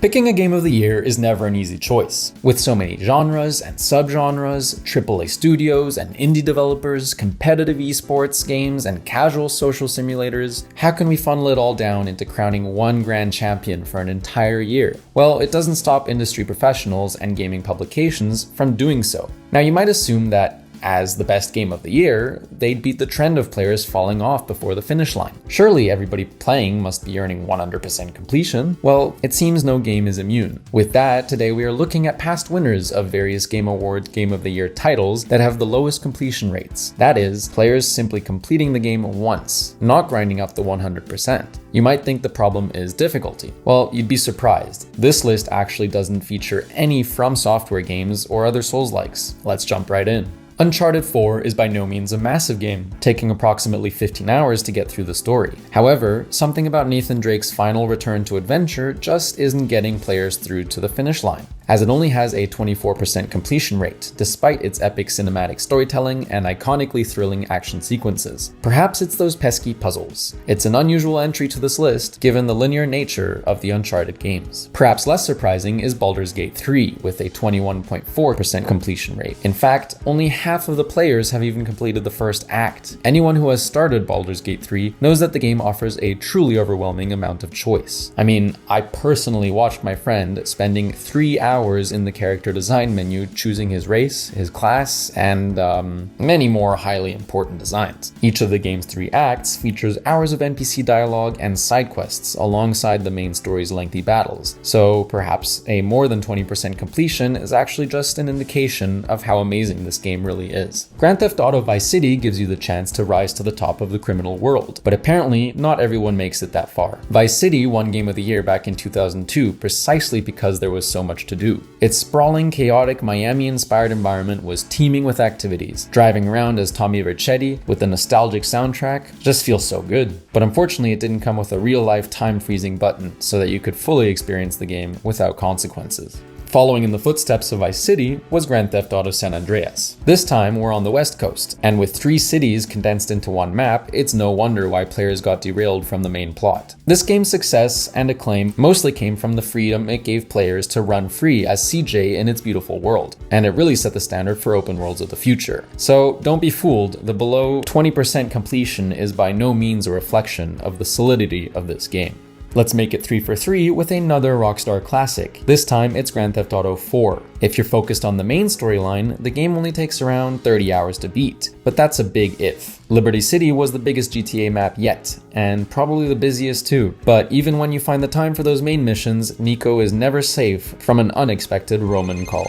Picking a game of the year is never an easy choice. With so many genres and subgenres, AAA studios and indie developers, competitive esports games, and casual social simulators, how can we funnel it all down into crowning one grand champion for an entire year? Well, it doesn't stop industry professionals and gaming publications from doing so. Now, you might assume that as the best game of the year, they'd beat the trend of players falling off before the finish line. Surely everybody playing must be earning 100% completion. Well, it seems no game is immune. With that, today we are looking at past winners of various Game Awards Game of the Year titles that have the lowest completion rates. That is, players simply completing the game once, not grinding up the 100%. You might think the problem is difficulty. Well, you'd be surprised. This list actually doesn't feature any From Software games or other Souls-likes. Let's jump right in. Uncharted 4 is by no means a massive game, taking approximately 15 hours to get through the story. However, something about Nathan Drake's final return to adventure just isn't getting players through to the finish line, as it only has a 24% completion rate, despite its epic cinematic storytelling and iconically thrilling action sequences. Perhaps it's those pesky puzzles. It's an unusual entry to this list, given the linear nature of the Uncharted games. Perhaps less surprising is Baldur's Gate 3, with a 21.4% completion rate. In fact, only half of the players have even completed the first act. Anyone who has started Baldur's Gate 3 knows that the game offers a truly overwhelming amount of choice. I mean, I personally watched my friend spending 3 hours in the character design menu choosing his race, his class, and many more highly important designs. Each of the game's 3 acts features hours of NPC dialogue and side quests alongside the main story's lengthy battles, so perhaps a more than 20% completion is actually just an indication of how amazing this game really is. Grand Theft Auto Vice City gives you the chance to rise to the top of the criminal world, but apparently not everyone makes it that far. Vice City won Game of the Year back in 2002 precisely because there was so much to do. Its sprawling, chaotic, Miami-inspired environment was teeming with activities. Driving around as Tommy Vercetti with the nostalgic soundtrack just feels so good. But unfortunately, it didn't come with a real-life time-freezing button so that you could fully experience the game without consequences. Following in the footsteps of Vice City was Grand Theft Auto San Andreas. This time, we're on the West Coast, and with 3 cities condensed into one map, it's no wonder why players got derailed from the main plot. This game's success and acclaim mostly came from the freedom it gave players to run free as CJ in its beautiful world, and it really set the standard for open worlds of the future. So don't be fooled, the below 20% completion is by no means a reflection of the solidity of this game. Let's make it 3 for 3 with another Rockstar classic. This time it's Grand Theft Auto 4. If you're focused on the main storyline, the game only takes around 30 hours to beat, but that's a big if. Liberty City was the biggest GTA map yet, and probably the busiest too. But even when you find the time for those main missions, Nico is never safe from an unexpected Roman call.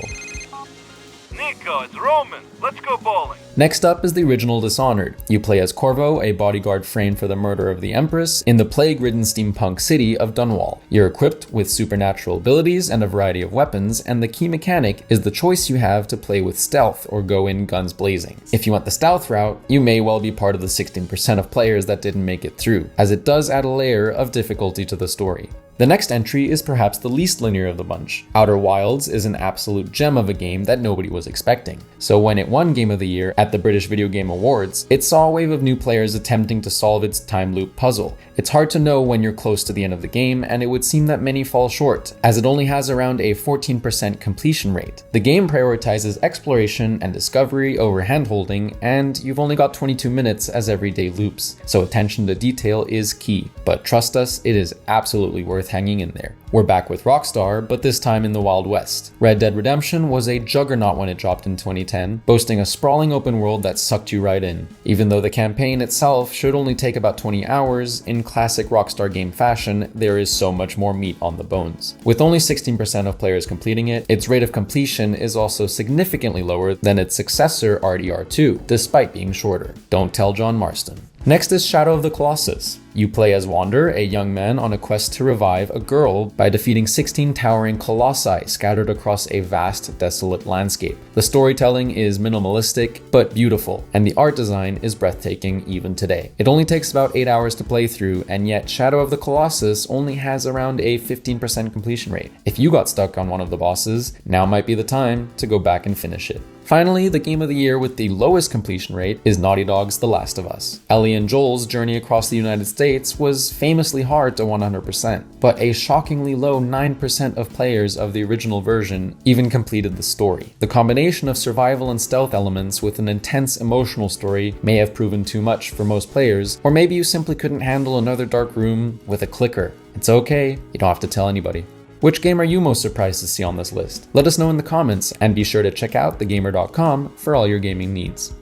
Nico, it's Roman. Let's go bowling. Next up is the original Dishonored. You play as Corvo, a bodyguard framed for the murder of the Empress, in the plague-ridden steampunk city of Dunwall. You're equipped with supernatural abilities and a variety of weapons, and the key mechanic is the choice you have to play with stealth or go in guns blazing. If you went the stealth route, you may well be part of the 16% of players that didn't make it through, as it does add a layer of difficulty to the story. The next entry is perhaps the least linear of the bunch. Outer Wilds is an absolute gem of a game that nobody was expecting. So when it won Game of the Year at the British Video Game Awards, it saw a wave of new players attempting to solve its time loop puzzle. It's hard to know when you're close to the end of the game, and it would seem that many fall short, as it only has around a 14% completion rate. The game prioritizes exploration and discovery over handholding, and you've only got 22 minutes as everyday loops, so attention to detail is key. But trust us, it is absolutely worth hanging in there. We're back with Rockstar, but this time in the Wild West. Red Dead Redemption was a juggernaut when it dropped in 2010, boasting a sprawling open world that sucked you right in. Even though the campaign itself should only take about 20 hours, in classic Rockstar game fashion, there is so much more meat on the bones. With only 16% of players completing it, its rate of completion is also significantly lower than its successor RDR2, despite being shorter. Don't tell John Marston. Next is Shadow of the Colossus. You play as Wander, a young man on a quest to revive a girl by defeating 16 towering colossi scattered across a vast, desolate landscape. The storytelling is minimalistic, but beautiful, and the art design is breathtaking even today. It only takes about 8 hours to play through, and yet Shadow of the Colossus only has around a 15% completion rate. If you got stuck on one of the bosses, now might be the time to go back and finish it. Finally, the game of the year with the lowest completion rate is Naughty Dog's The Last of Us. Ellie and Joel's journey across the United States was famously hard to 100%, but a shockingly low 9% of players of the original version even completed the story. The combination of survival and stealth elements with an intense emotional story may have proven too much for most players, or maybe you simply couldn't handle another dark room with a clicker. It's okay, you don't have to tell anybody. Which game are you most surprised to see on this list? Let us know in the comments, and be sure to check out thegamer.com for all your gaming needs.